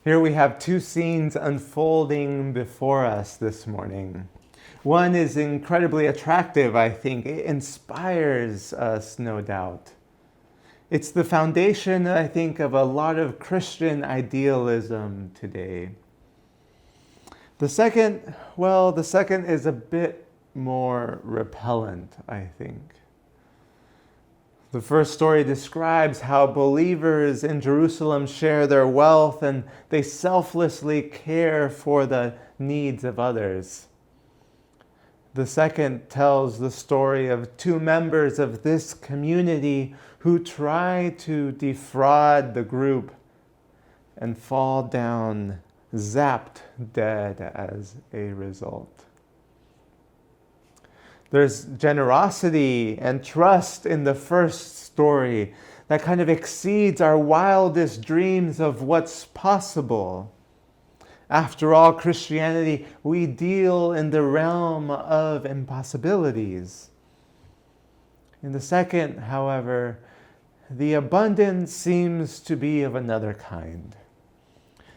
Here we have two scenes unfolding before us this morning. One is incredibly attractive, I think. It inspires us, no doubt. It's the foundation, I think, of a lot of Christian idealism today. The second is a bit more repellent, I think. The first story describes how believers in Jerusalem share their wealth and they selflessly care for the needs of others. The second tells the story of two members of this community who try to defraud the group and fall down, zapped dead as a result. There's generosity and trust in the first story that kind of exceeds our wildest dreams of what's possible. After all, Christianity, we deal in the realm of impossibilities. In the second, however, the abundance seems to be of another kind.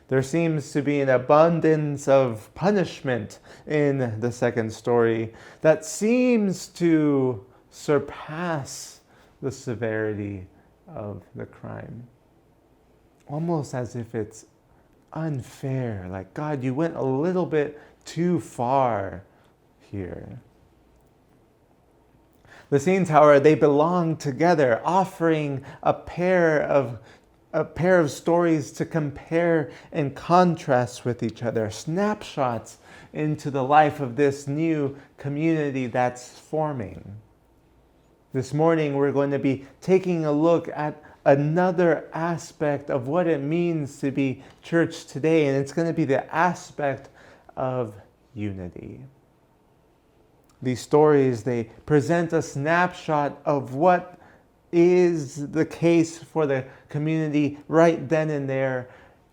There seems to be an abundance of punishment in the second story that seems to surpass the severity of the crime. Almost as if it's unfair, like, God, you went a little bit too far here. The scenes, however, they belong together, offering a pair of stories to compare and contrast with each other, snapshots into the life of this new community that's forming. This morning, we're going to be taking a look at another aspect of what it means to be church today, and it's going to be the aspect of unity. These stories, they present a snapshot of what is the case for the community right then and there,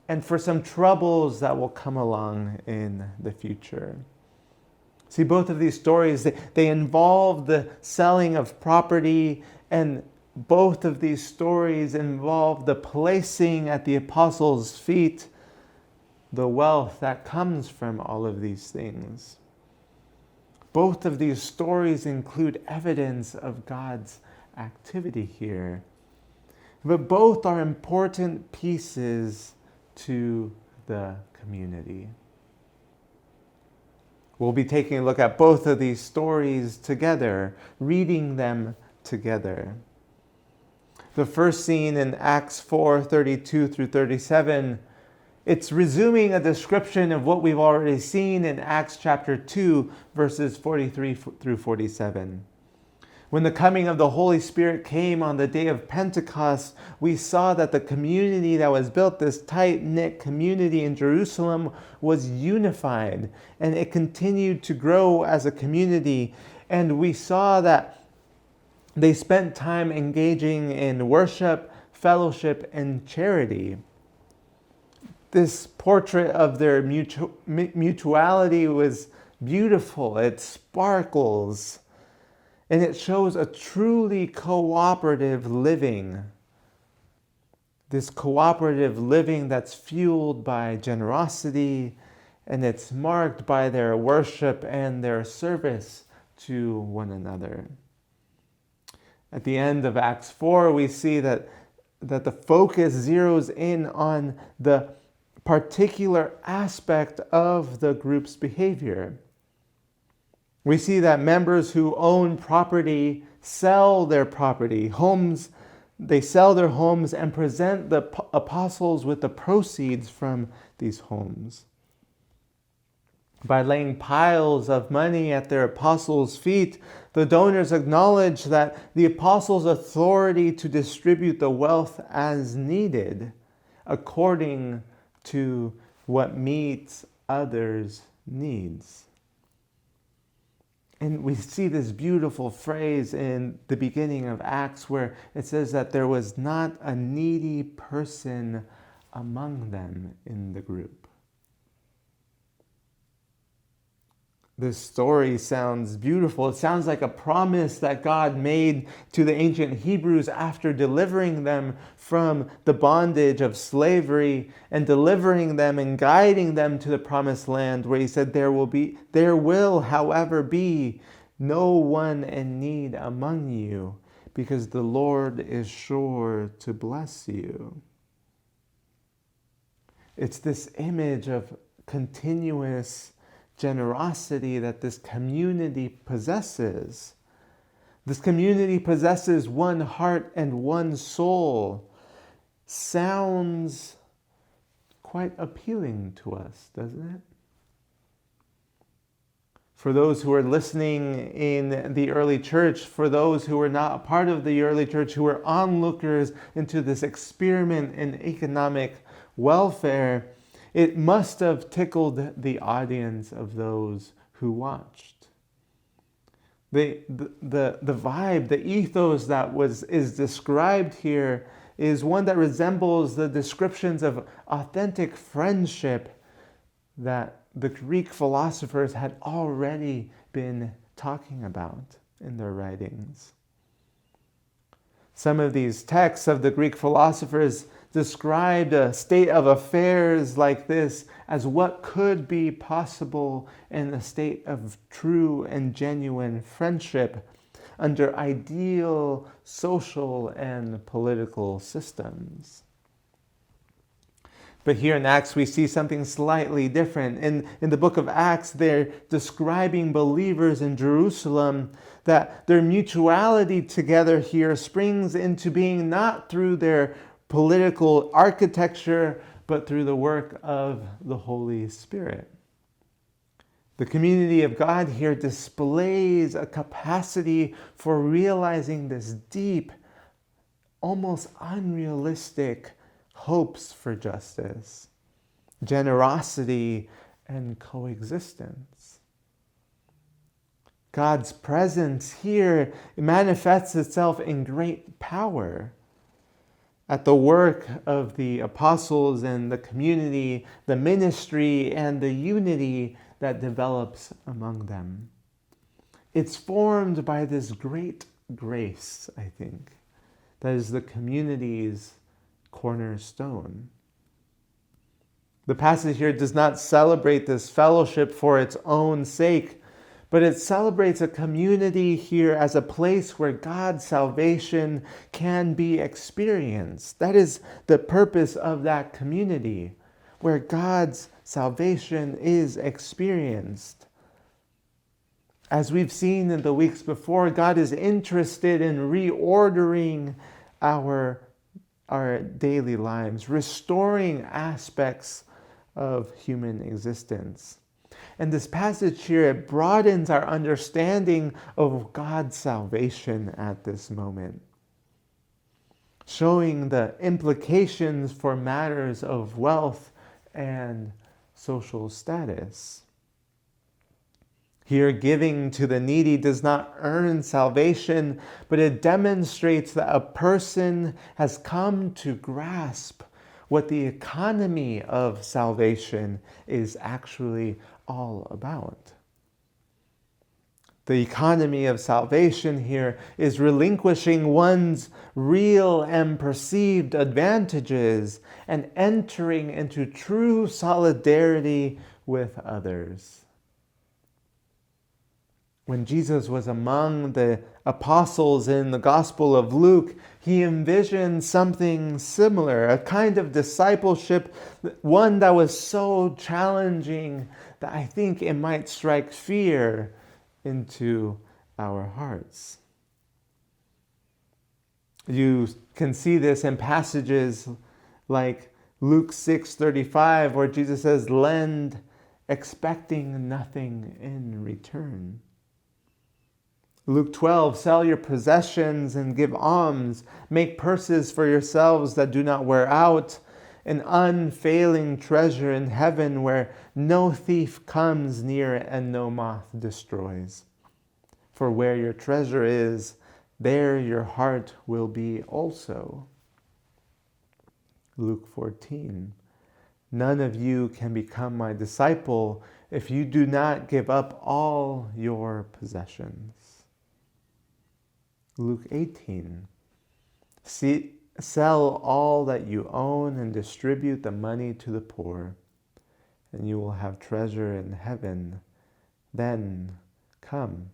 and for some troubles that will come along in the future. See, both of these stories, they involve the selling of property, and both of these stories involve the placing at the apostles' feet the wealth that comes from all of these things. Both of these stories include evidence of God's activity here. But both are important pieces to the community. We'll be taking a look at both of these stories together, reading them together. The first scene in Acts 4:32 through 37, it's resuming a description of what we've already seen in Acts chapter 2, verses 43 through 47. When the coming of the Holy Spirit came on the day of Pentecost, we saw that the community that was built, this tight-knit community in Jerusalem, was unified, and it continued to grow as a community. And we saw that they spent time engaging in worship, fellowship, and charity. This portrait of their mutuality was beautiful. It sparkles. And it shows a truly cooperative living. This cooperative living that's fueled by generosity, and it's marked by their worship and their service to one another. At the end of Acts 4, we see that the focus zeroes in on the particular aspect of the group's behavior. We see that members who own property sell their property, homes. They sell their homes and present the apostles with the proceeds from these homes. By laying piles of money at their apostles' feet, the donors acknowledge that the apostles' authority to distribute the wealth as needed, according to what meets others' needs. And we see this beautiful phrase in the beginning of Acts where it says that there was not a needy person among them in the group. This story sounds beautiful. It sounds like a promise that God made to the ancient Hebrews after delivering them from the bondage of slavery and delivering them and guiding them to the promised land, where he said, there will, however, be no one in need among you, because the Lord is sure to bless you. It's this image of continuous generosity that this community possesses. This community possesses one heart and one soul. Sounds quite appealing to us, doesn't it? For those who are listening in the early church, for those who were not a part of the early church, who were onlookers into this experiment in economic welfare, it must have tickled the audience of those who watched. The vibe, the ethos that is described here is one that resembles the descriptions of authentic friendship that the Greek philosophers had already been talking about in their writings. Some of these texts of the Greek philosophers described a state of affairs like this as what could be possible in a state of true and genuine friendship under ideal social and political systems. But here in Acts, we see something slightly different. In the book of Acts, they're describing believers in Jerusalem, that their mutuality together here springs into being not through their political architecture, but through the work of the Holy Spirit. The community of God here displays a capacity for realizing this deep, almost unrealistic hopes for justice, generosity, and coexistence. God's presence here manifests itself in great power. At the work of the apostles and the community, the ministry, and the unity that develops among them. It's formed by this great grace, I think, that is the community's cornerstone. The passage here does not celebrate this fellowship for its own sake, but it celebrates a community here as a place where God's salvation can be experienced. That is the purpose of that community, where God's salvation is experienced. As we've seen in the weeks before, God is interested in reordering our daily lives, restoring aspects of human existence. And this passage here, it broadens our understanding of God's salvation at this moment, showing the implications for matters of wealth and social status. Here, giving to the needy does not earn salvation, but it demonstrates that a person has come to grasp what the economy of salvation is actually all about. The economy of salvation here is relinquishing one's real and perceived advantages and entering into true solidarity with others. When Jesus was among the apostles in the Gospel of Luke, he envisioned something similar, a kind of discipleship, one that was so challenging that I think it might strike fear into our hearts. You can see this in passages like Luke 6:35, where Jesus says, "Lend, expecting nothing in return." Luke 12, "Sell your possessions and give alms. Make purses for yourselves that do not wear out, an unfailing treasure in heaven where no thief comes near and no moth destroys. For where your treasure is, there your heart will be also." Luke 14, none of you can become my disciple if you do not give up all your possessions. Luke 18. Sell all that you own and distribute the money to the poor, and you will have treasure in heaven. Then come,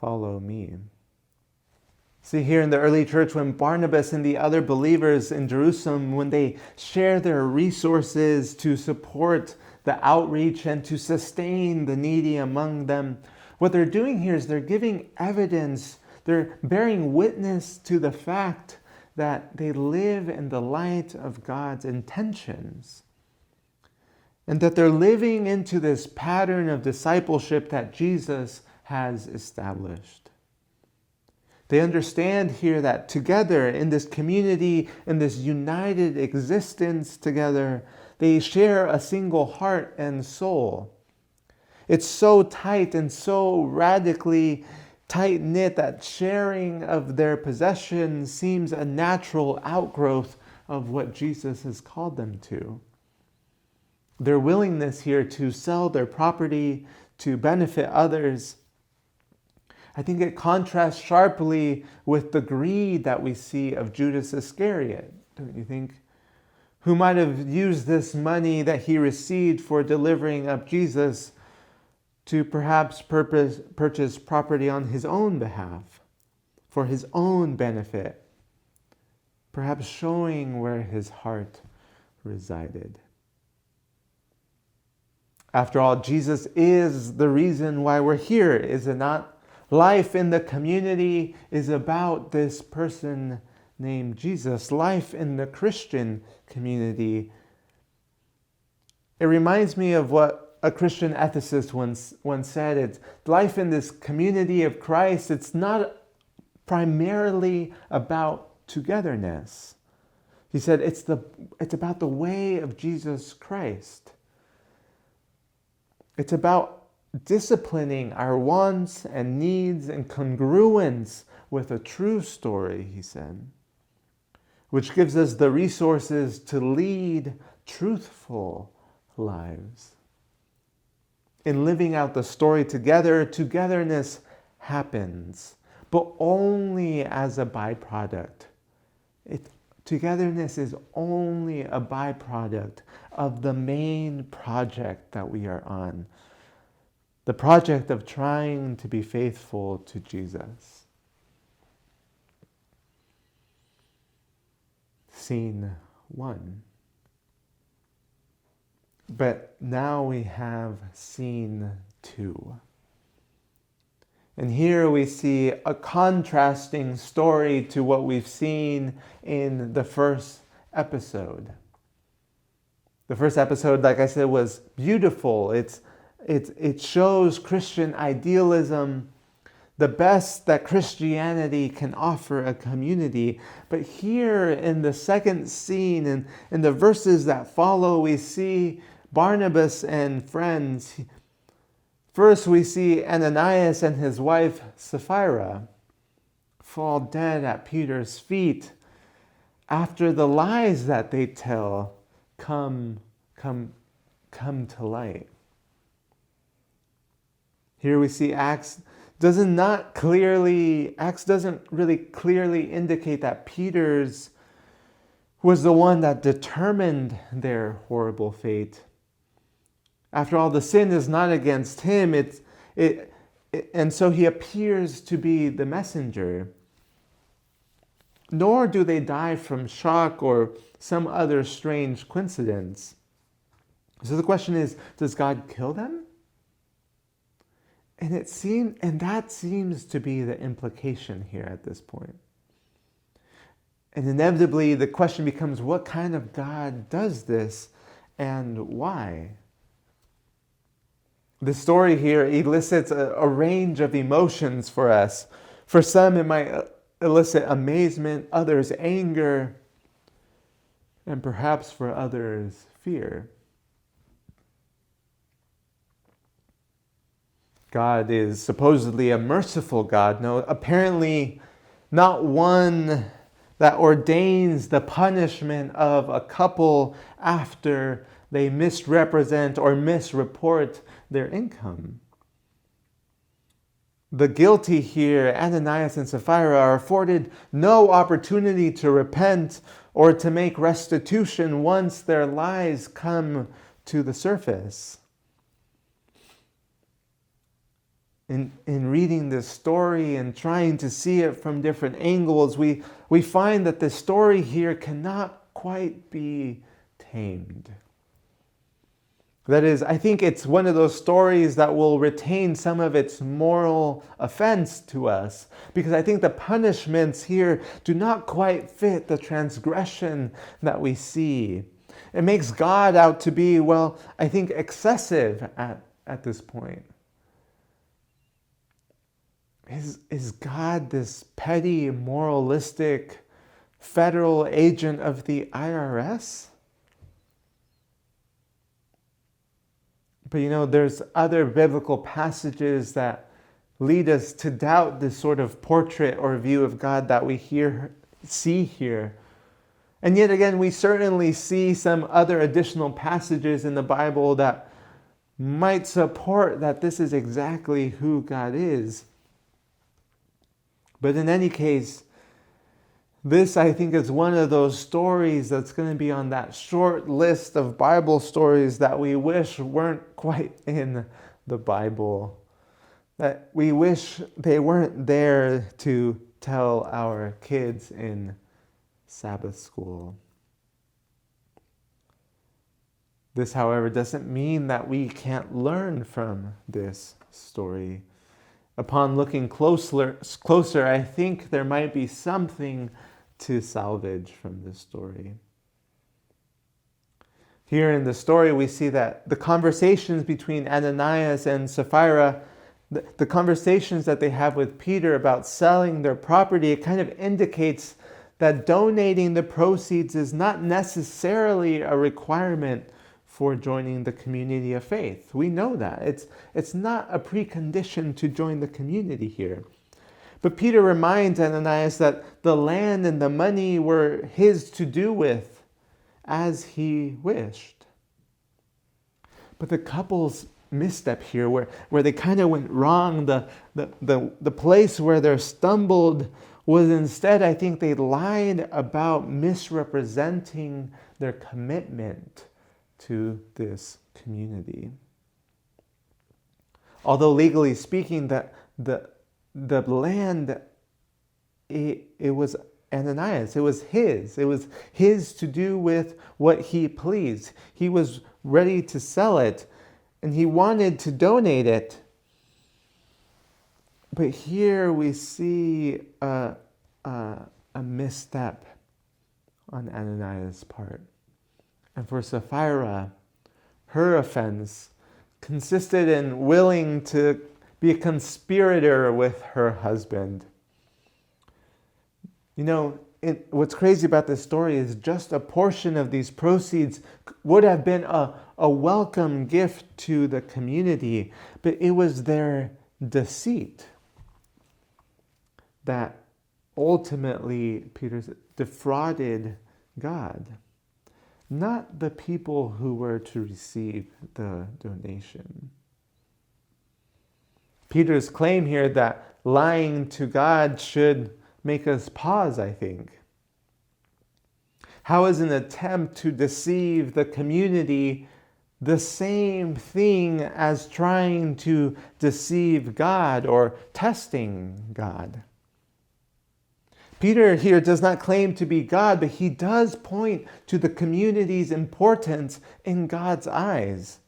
follow me. See, here in the early church, when Barnabas and the other believers in Jerusalem, when they share their resources to support the outreach and to sustain the needy among them, what they're doing here is they're giving evidence, they're bearing witness to the fact that they live in the light of God's intentions, and that they're living into this pattern of discipleship that Jesus has established. They understand here that together in this community, in this united existence together, they share a single heart and soul. It's so tight and so radically tight-knit that sharing of their possessions seems a natural outgrowth of what Jesus has called them to. Their willingness here to sell their property to benefit others, I think it contrasts sharply with the greed that we see of Judas Iscariot, don't you think? Who might have used this money that he received for delivering up Jesus to perhaps purchase property on his own behalf, for his own benefit, perhaps showing where his heart resided. After all, Jesus is the reason why we're here, is it not? Life in the community is about this person named Jesus. Life in the Christian community. It reminds me of what a Christian ethicist once said. It's life in this community of Christ. It's not primarily about togetherness. He said it's about the way of Jesus Christ. It's about disciplining our wants and needs in congruence with a true story, he said, which gives us the resources to lead truthful lives. In living out the story together, togetherness happens, but only as a byproduct. Togetherness is only a byproduct of the main project that we are on. The project of trying to be faithful to Jesus. Scene 1. But now we have scene 2. And here we see a contrasting story to what we've seen in the first episode. The first episode, like I said, was beautiful. It shows Christian idealism, the best that Christianity can offer a community. But here in the second scene, and in the verses that follow, we see Barnabas and friends. First, we see Ananias and his wife Sapphira fall dead at Peter's feet after the lies that they tell come to light. Here we see Acts doesn't really clearly indicate that Peter's was the one that determined their horrible fate. After all, the sin is not against him, and so he appears to be the messenger. Nor do they die from shock or some other strange coincidence. So the question is, does God kill them? And that seems to be the implication here at this point. And inevitably, the question becomes, what kind of God does this and why? The story here elicits a range of emotions for us. For some, it might elicit amazement, others anger, and perhaps for others, fear. God is supposedly a merciful God. No, apparently not one that ordains the punishment of a couple after they misrepresent or misreport their income. The guilty here, Ananias and Sapphira, are afforded no opportunity to repent or to make restitution once their lies come to the surface. In reading this story and trying to see it from different angles, we find that the story here cannot quite be tamed. That is, I think it's one of those stories that will retain some of its moral offense to us, because I think the punishments here do not quite fit the transgression that we see. It makes God out to be, well, I think excessive at this point. Is God this petty, moralistic, federal agent of the IRS? But there's other biblical passages that lead us to doubt this sort of portrait or view of God that we see here. And yet again, we certainly see some other additional passages in the Bible that might support that this is exactly who God is. But in any case, this, I think, is one of those stories that's going to be on that short list of Bible stories that we wish weren't quite in the Bible, that we wish they weren't there to tell our kids in Sabbath school. This, however, doesn't mean that we can't learn from this story. Upon looking closer, I think there might be something to salvage from this story. Here in the story, we see that the conversations between Ananias and Sapphira, the conversations that they have with Peter about selling their property, it kind of indicates that donating the proceeds is not necessarily a requirement for joining the community of faith. We know that. It's not a precondition to join the community here. But Peter reminds Ananias that the land and the money were his to do with as he wished. But the couple's misstep here, where they kind of went wrong, the place where they stumbled was instead, I think they lied about misrepresenting their commitment to this community. Although legally speaking, the land, it was Ananias. It was his. It was his to do with what he pleased. He was ready to sell it, and he wanted to donate it. But here we see a misstep on Ananias' part. And for Sapphira, her offense consisted in willing to be a conspirator with her husband. What's crazy about this story is just a portion of these proceeds would have been a welcome gift to the community, but it was their deceit that ultimately, Peter said, defrauded God, not the people who were to receive the donation. Peter's claim here that lying to God should make us pause, I think. How is an attempt to deceive the community the same thing as trying to deceive God or testing God? Peter here does not claim to be God, but he does point to the community's importance in God's eyes.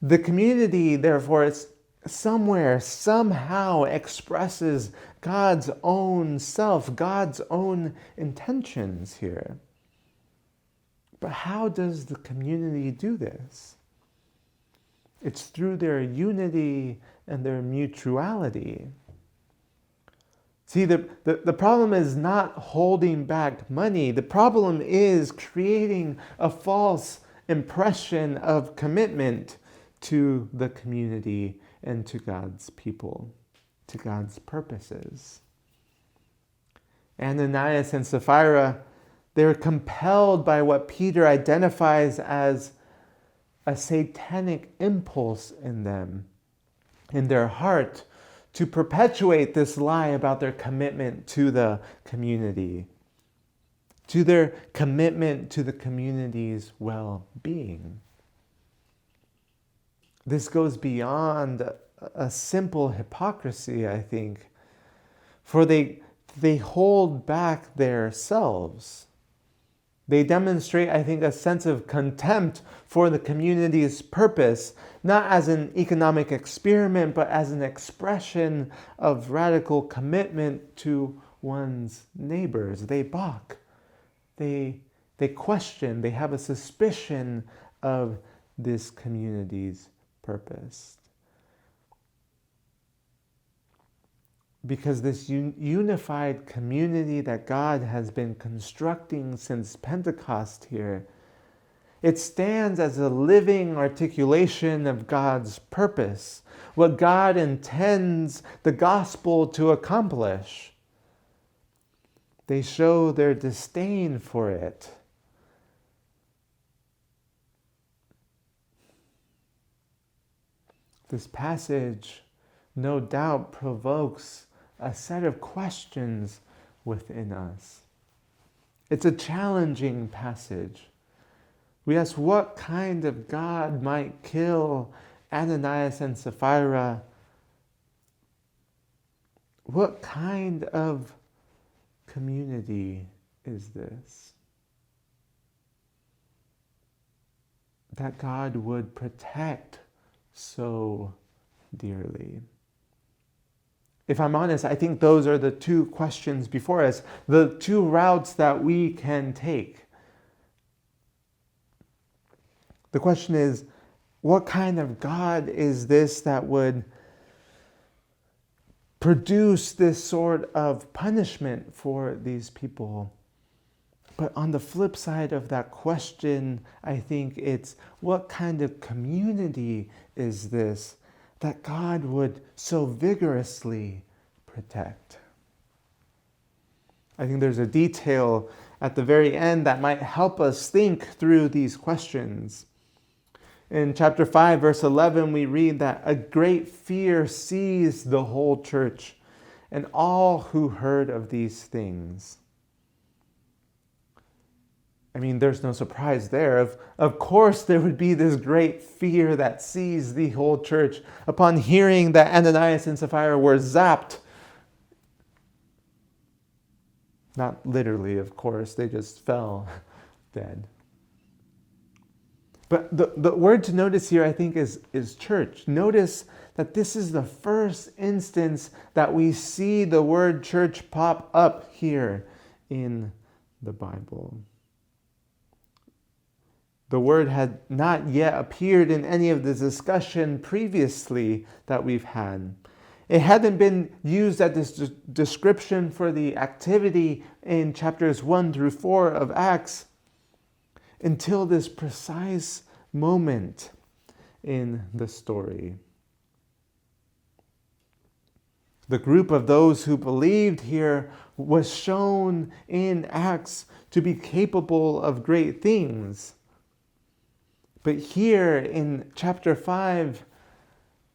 The community, therefore, is somehow expresses God's own self, God's own intentions here. But how does the community do this? It's through their unity and their mutuality. See, the problem is not holding back money. The problem is creating a false impression of commitment to the community and to God's people, to God's purposes. Ananias and Sapphira, they're compelled by what Peter identifies as a satanic impulse in them, in their heart, to perpetuate this lie about their commitment to the community, to their commitment to the community's well-being. This goes beyond a simple hypocrisy, I think, for they hold back their selves. They demonstrate, I think, a sense of contempt for the community's purpose, not as an economic experiment, but as an expression of radical commitment to one's neighbors. They balk. They question. They have a suspicion of this community's purpose. Because this unified community that God has been constructing since Pentecost here, it stands as a living articulation of God's purpose, what God intends the gospel to accomplish. They show their disdain for it. This passage no doubt provokes a set of questions within us. It's a challenging passage. We ask, what kind of God might kill Ananias and Sapphira? What kind of community is this that God would protect so dearly? If I'm honest, I think those are the two questions before us, the two routes that we can take. The question is, what kind of God is this that would produce this sort of punishment for these people? But on the flip side of that question, I think it's, what kind of community is this that God would so vigorously protect? I think there's a detail at the very end that might help us think through these questions. In chapter 5, verse 11, we read that a great fear seized the whole church and all who heard of these things. I mean, there's no surprise there. Of course, there would be this great fear that seized the whole church upon hearing that Ananias and Sapphira were zapped. Not literally, of course, they just fell dead. But the word to notice here, I think, is church. Notice that this is the first instance that we see the word church pop up here in the Bible. The word had not yet appeared in any of the discussion previously that we've had. It hadn't been used as this description for the activity in chapters 1 through 4 of Acts until this precise moment in the story. The group of those who believed here was shown in Acts to be capable of great things. But here in chapter 5,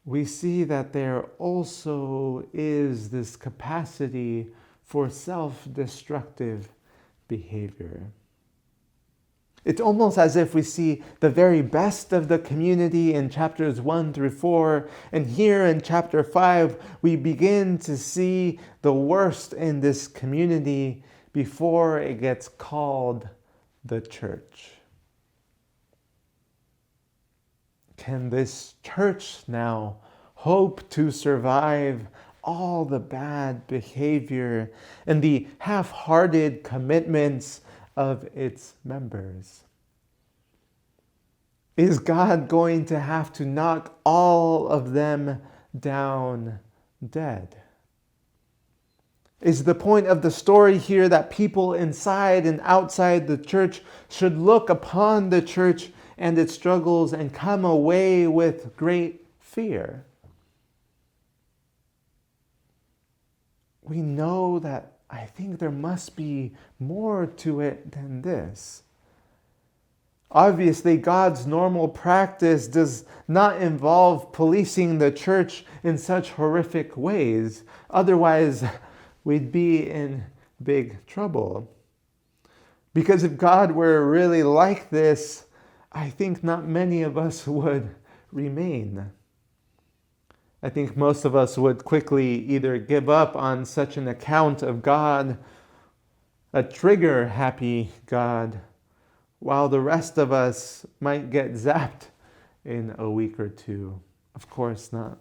we see that there also is this capacity for self-destructive behavior. It's almost as if we see the very best of the community in chapters 1 through 4, and here in chapter 5, we begin to see the worst in this community before it gets called the church. Can this church now hope to survive all the bad behavior and the half-hearted commitments of its members? Is God going to have to knock all of them down dead? Is the point of the story here that people inside and outside the church should look upon the church and its struggles and come away with great fear? We know that I think there must be more to it than this. Obviously, God's normal practice does not involve policing the church in such horrific ways. Otherwise, we'd be in big trouble. Because if God were really like this, I think not many of us would remain. I think most of us would quickly either give up on such an account of God, a trigger-happy God, while the rest of us might get zapped in a week or two. Of course, not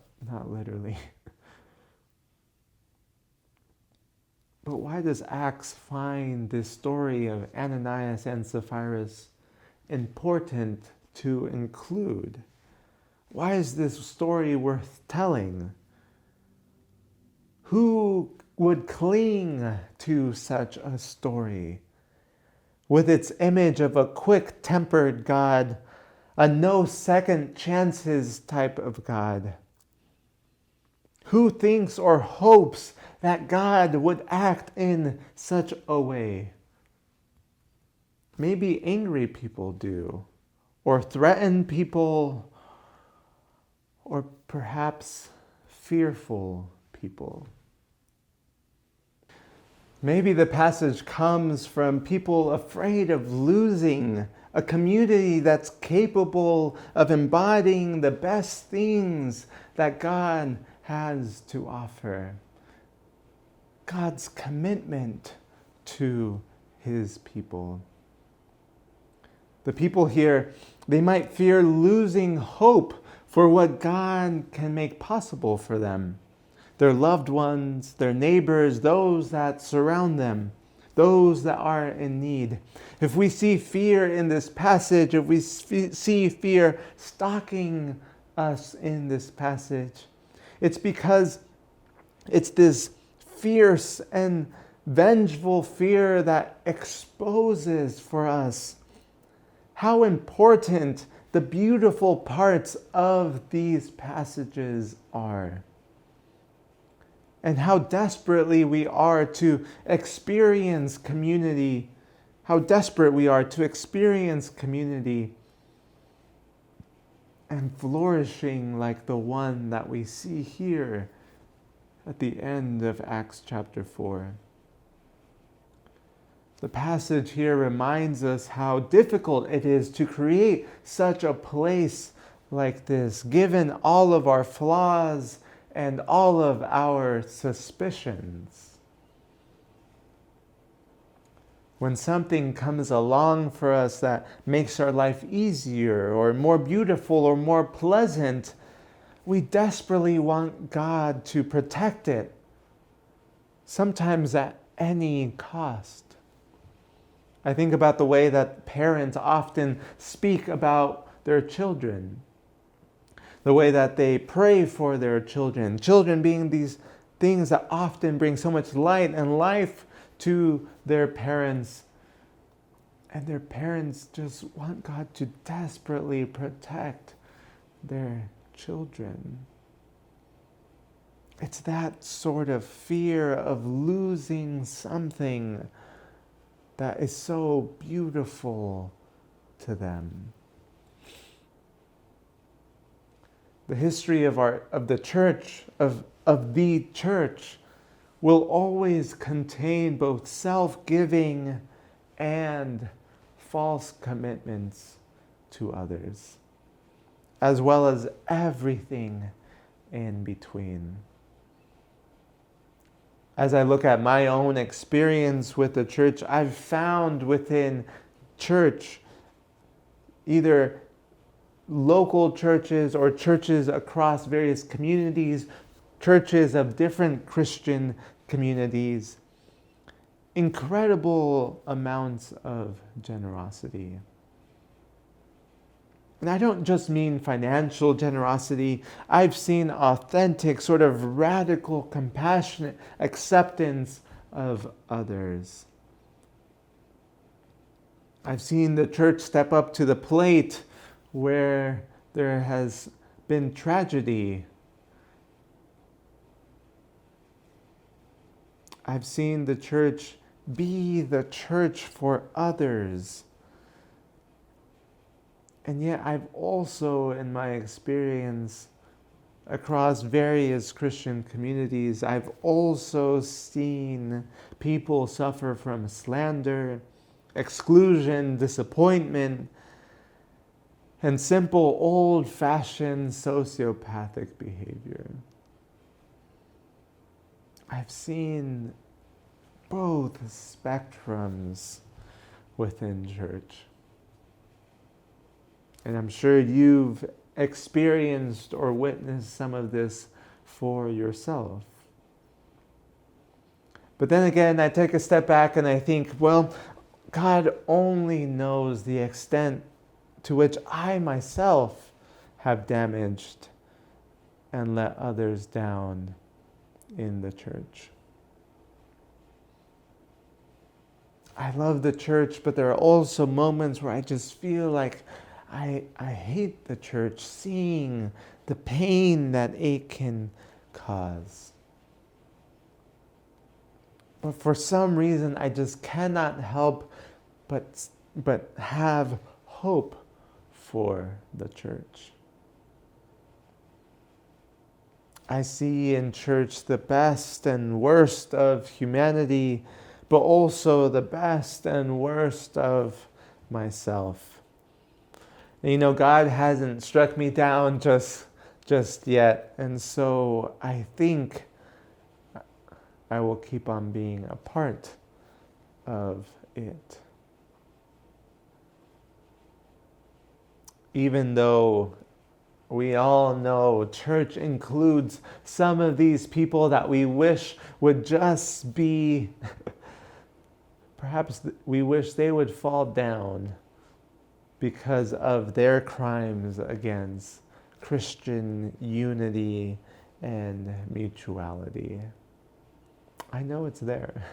literally. But why does Acts find this story of Ananias and Sapphira important to include? Why is this story worth telling? Who would cling to such a story? With its image of a quick-tempered God, a no second chances type of God. Who thinks or hopes that God would act in such a way? Maybe angry people do, or threatened people, or perhaps fearful people. Maybe the passage comes from people afraid of losing a community that's capable of embodying the best things that God has to offer. God's commitment to his people. The people here, they might fear losing hope for what God can make possible for them. Their loved ones, their neighbors, those that surround them, those that are in need. If we see fear in this passage, if we see fear stalking us in this passage, it's because it's this fierce and vengeful fear that exposes for us how important the beautiful parts of these passages are. And how desperately we are to experience community, how desperate we are to experience community and flourishing like the one that we see here at the end of Acts chapter 4. The passage here reminds us how difficult it is to create such a place like this, given all of our flaws and all of our suspicions. When something comes along for us that makes our life easier or more beautiful or more pleasant, we desperately want God to protect it, sometimes at any cost. I think about the way that parents often speak about their children, the way that they pray for their children, children being these things that often bring so much light and life to their parents. And their parents just want God to desperately protect their children. It's that sort of fear of losing something that is so beautiful to them. The history of the church, of the church, will always contain both self-giving and false commitments to others, as well as everything in between. As I look at my own experience with the church, I've found within church, either local churches or churches across various communities, churches of different Christian communities, incredible amounts of generosity. And I don't just mean financial generosity. I've seen authentic, sort of radical, compassionate acceptance of others. I've seen the church step up to the plate where there has been tragedy. I've seen the church be the church for others. And yet I've also, in my experience across various Christian communities, I've also seen people suffer from slander, exclusion, disappointment, and simple old-fashioned sociopathic behavior. I've seen both spectrums within church. And I'm sure you've experienced or witnessed some of this for yourself. But then again, I take a step back and I think, well, God only knows the extent to which I myself have damaged and let others down in the church. I love the church, but there are also moments where I just feel like I hate the church, seeing the pain that it can cause. But for some reason, I just cannot help but have hope for the church. I see in church the best and worst of humanity, but also the best and worst of myself. And God hasn't struck me down just yet, and so I think I will keep on being a part of it. Even though we all know church includes some of these people that we wish would just be, perhaps we wish they would fall down because of their crimes against Christian unity and mutuality. I know it's there.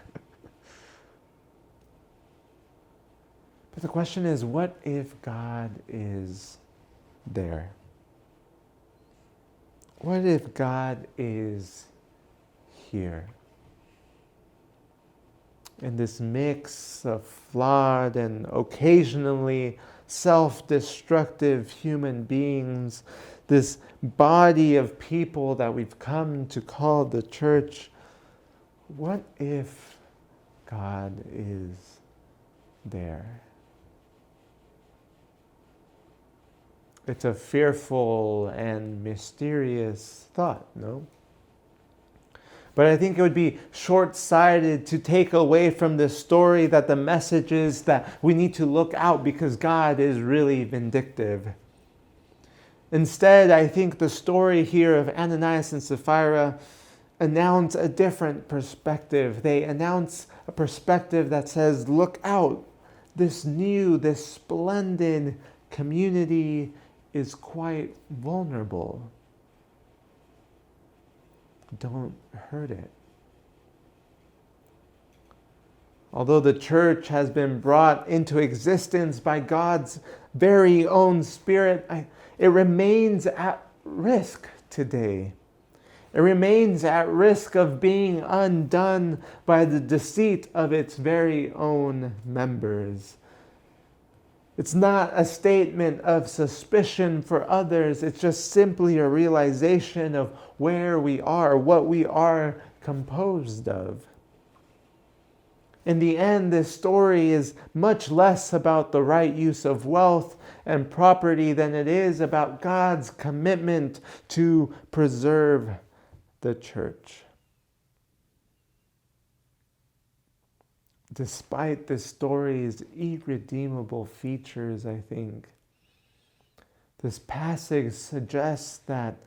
But the question is, what if God is there? What if God is here? In this mix of flawed and occasionally self-destructive human beings, this body of people that we've come to call the church, what if God is there? It's a fearful and mysterious thought, no? But I think it would be short-sighted to take away from this story that the message is that we need to look out because God is really vindictive. Instead, I think the story here of Ananias and Sapphira announce a different perspective. They announce a perspective that says, look out, this splendid community is quite vulnerable. Don't hurt it. Although the church has been brought into existence by God's very own Spirit, it remains at risk today. It remains at risk of being undone by the deceit of its very own members. It's not a statement of suspicion for others. It's just simply a realization of where we are, what we are composed of. In the end, this story is much less about the right use of wealth and property than it is about God's commitment to preserve the church. Despite this story's irredeemable features, I think, this passage suggests that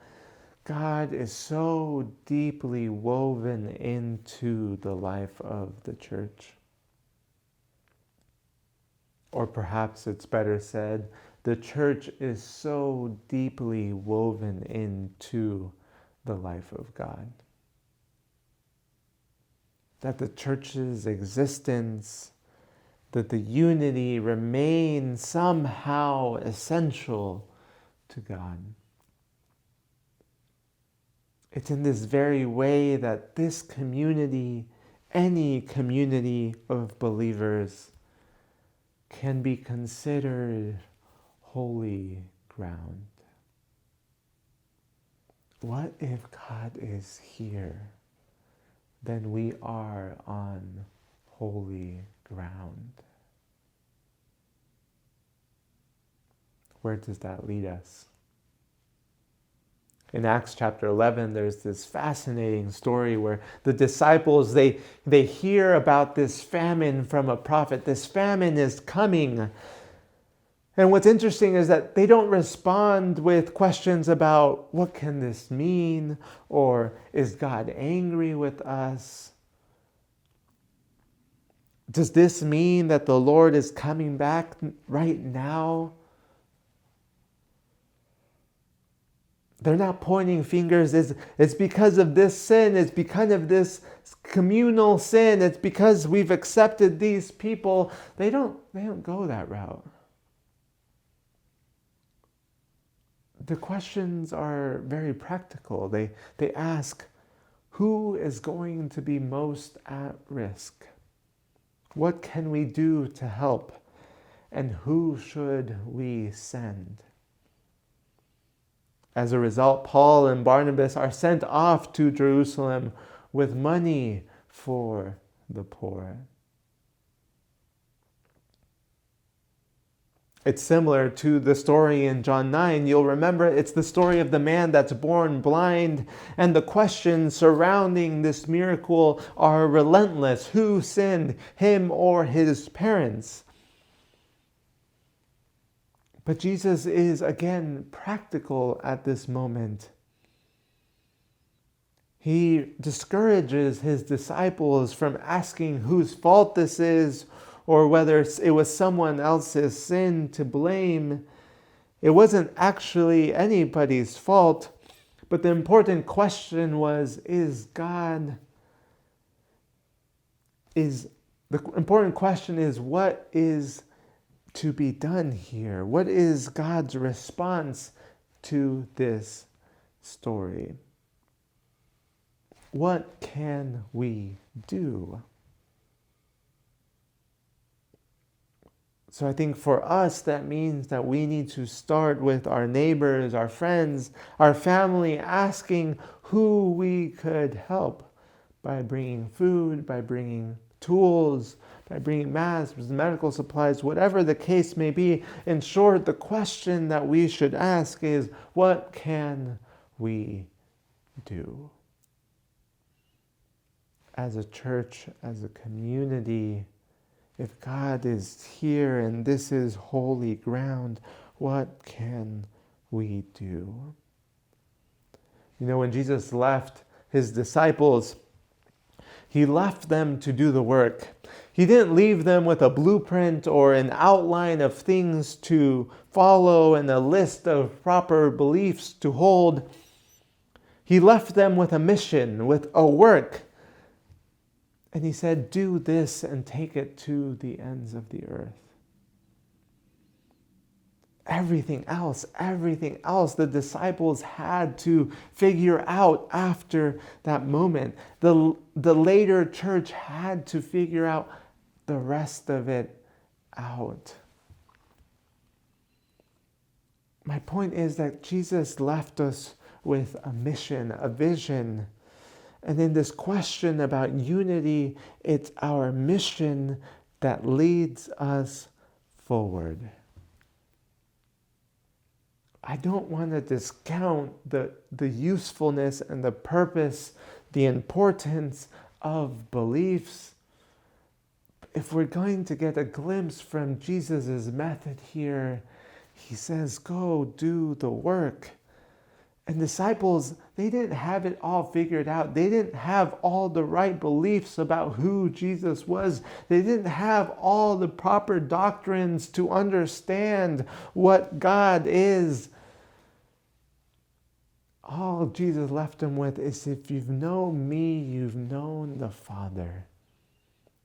God is so deeply woven into the life of the church. Or perhaps it's better said, the church is so deeply woven into the life of God, that the church's existence, that the unity remains somehow essential to God. It's in this very way that this community any community of believers can be considered holy ground. What if God is here? Then we are on holy ground. Where does that lead us? In Acts chapter 11, there's this fascinating story where the disciples, they hear about this famine from a prophet. This famine is coming. And what's interesting is that they don't respond with questions about what can this mean, or is God angry with us? Does this mean that the Lord is coming back right now? They're not pointing fingers. It's because of this sin. It's because of this communal sin. It's because we've accepted these people. They don't go that route. The questions are very practical. They ask, who is going to be most at risk? What can we do to help? And who should we send? As a result, Paul and Barnabas are sent off to Jerusalem with money for the poor. It's similar to the story in John 9. You'll remember it's the story of the man that's born blind, and the questions surrounding this miracle are relentless. Who sinned, him or his parents? But Jesus is, again, practical at this moment. He discourages his disciples from asking whose fault this is, or whether it was someone else's sin to blame. It wasn't actually anybody's fault, but the important question was, what is to be done here? What is God's response to this story? What can we do? So I think for us, that means that we need to start with our neighbors, our friends, our family, asking who we could help by bringing food, by bringing tools, by bringing masks, medical supplies, whatever the case may be. In short, the question that we should ask is, what can we do? As a church, as a community, if God is here and this is holy ground, what can we do? You know, when Jesus left his disciples, he left them to do the work. He didn't leave them with a blueprint or an outline of things to follow and a list of proper beliefs to hold. He left them with a mission, with a work. And he said, do this and take it to the ends of the earth. Everything else, the disciples had to figure out after that moment. The later church had to figure out the rest of it out. My point is that Jesus left us with a mission, a vision. And in this question about unity, it's our mission that leads us forward. I don't want to discount the usefulness and the purpose, the importance of beliefs. If we're going to get a glimpse from Jesus' method here, he says, go do the work. And disciples, they didn't have it all figured out. They didn't have all the right beliefs about who Jesus was. They didn't have all the proper doctrines to understand what God is. All Jesus left them with is, if you've known me, you've known the Father.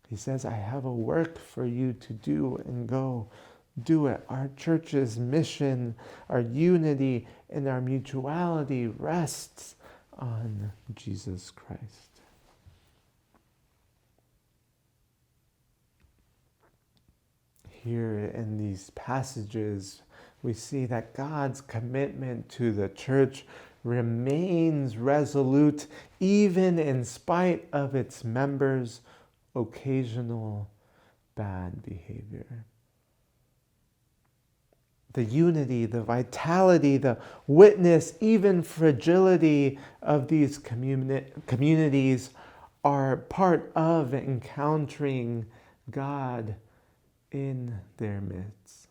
He says, I have a work for you to do, and go do it. Our church's mission, our unity, and our mutuality rests on Jesus Christ. here in these passages, we see that God's commitment to the church remains resolute even in spite of its members' occasional bad behavior. The unity, the vitality, the witness, even fragility of these communities are part of encountering God in their midst.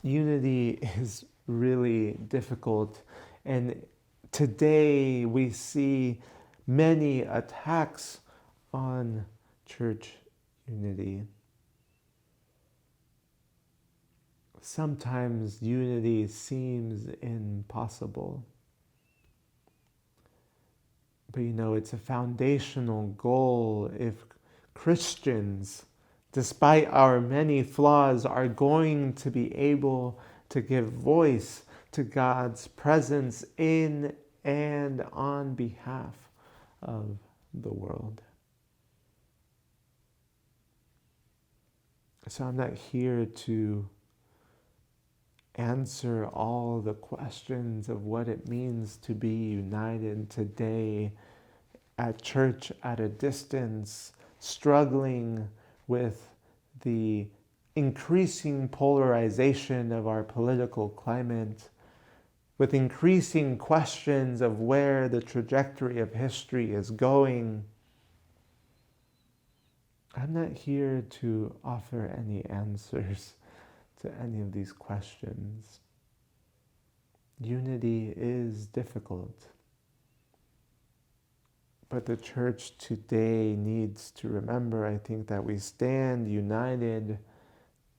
Unity is really difficult, and today we see many attacks on church unity. Sometimes unity seems impossible. But it's a foundational goal if Christians, despite our many flaws, are going to be able to give voice to God's presence in and on behalf of the world. So I'm not here to answer all the questions of what it means to be united today at church at a distance, struggling with the increasing polarization of our political climate, with increasing questions of where the trajectory of history is going. I'm not here to offer any answers to any of these questions. Unity is difficult. But the church today needs to remember, I think, that we stand united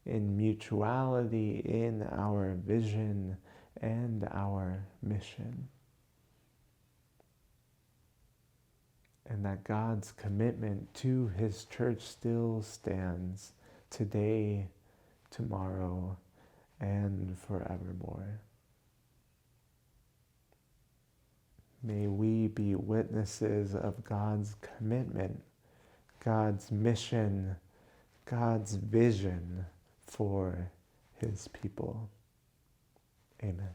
in mutuality in our vision and our mission. And that God's commitment to His church still stands today, tomorrow, and forevermore. May we be witnesses of God's commitment, God's mission, God's vision for His people. Amen.